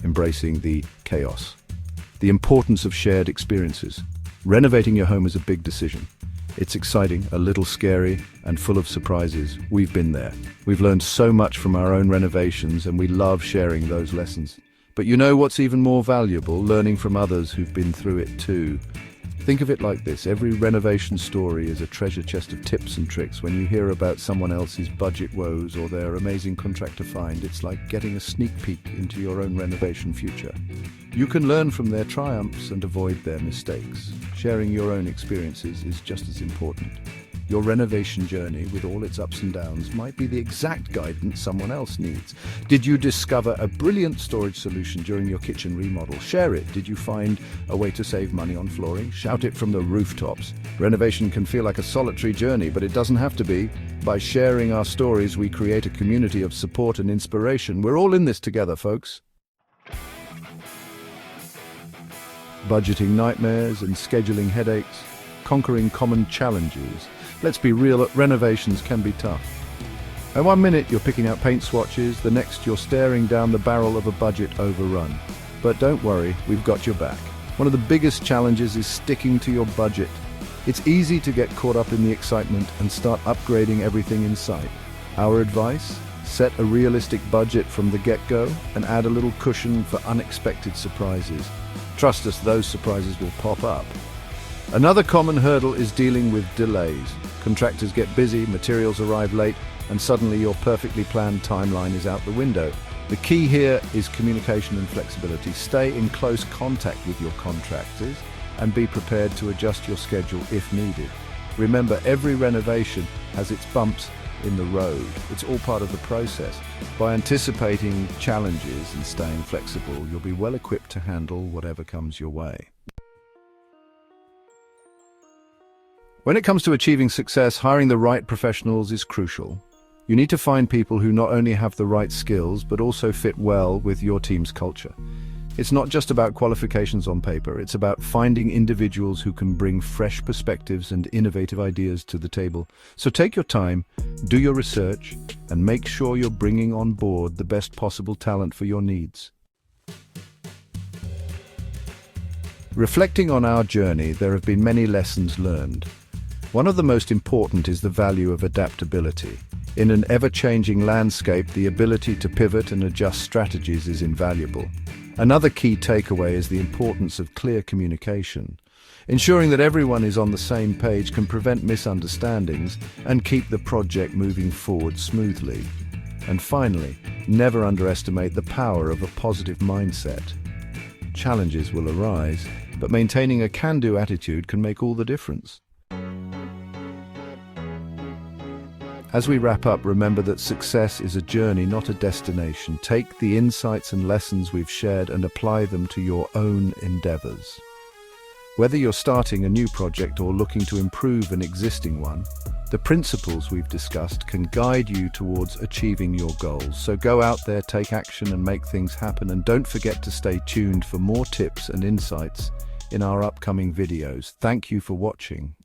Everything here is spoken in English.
embracing the chaos. The importance of shared experiences. Renovating your home is a big decision. It's exciting, a little scary, and full of surprises. We've been there. We've learned so much from our own renovations, and we love sharing those lessons. But you know what's even more valuable? Learning from others who've been through it too. Think of it like this: every renovation story is a treasure chest of tips and tricks. When you hear about someone else's budget woes or their amazing contractor find, it's like getting a sneak peek into your own renovation future. You can learn from their triumphs and avoid their mistakes. Sharing your own experiences is just as important. Your renovation journey, with all its ups and downs, might be the exact guidance someone else needs. Did you discover a brilliant storage solution during your kitchen remodel? Share it. Did you find a way to save money on flooring? Shout it from the rooftops. Renovation can feel like a solitary journey, but it doesn't have to be. By sharing our stories, we create a community of support and inspiration. We're all in this together, folks. Budgeting nightmares and scheduling headaches, conquering common challenges. Let's be real, renovations can be tough. And one minute you're picking out paint swatches, the next you're staring down the barrel of a budget overrun. But don't worry, we've got your back. One of the biggest challenges is sticking to your budget. It's easy to get caught up in the excitement and start upgrading everything in sight. Our advice? Set a realistic budget from the get-go and add a little cushion for unexpected surprises. Trust us, those surprises will pop up. Another common hurdle is dealing with delays. Contractors get busy, materials arrive late, and suddenly your perfectly planned timeline is out the window. The key here is communication and flexibility. Stay in close contact with your contractors and be prepared to adjust your schedule if needed. Remember, every renovation has its bumps in the road. It's all part of the process. By anticipating challenges and staying flexible, you'll be well equipped to handle whatever comes your way. When it comes to achieving success, hiring the right professionals is crucial. You need to find people who not only have the right skills, but also fit well with your team's culture. It's not just about qualifications on paper, it's about finding individuals who can bring fresh perspectives and innovative ideas to the table. So take your time, do your research, and make sure you're bringing on board the best possible talent for your needs. Reflecting on our journey, there have been many lessons learned. One of the most important is the value of adaptability. In an ever-changing landscape, the ability to pivot and adjust strategies is invaluable. Another key takeaway is the importance of clear communication. Ensuring that everyone is on the same page can prevent misunderstandings and keep the project moving forward smoothly. And finally, never underestimate the power of a positive mindset. Challenges will arise, but maintaining a can-do attitude can make all the difference. As we wrap up, remember that success is a journey, not a destination. Take the insights and lessons we've shared and apply them to your own endeavors. Whether you're starting a new project or looking to improve an existing one, the principles we've discussed can guide you towards achieving your goals. So go out there, take action, and make things happen. And don't forget to stay tuned for more tips and insights in our upcoming videos. Thank you for watching.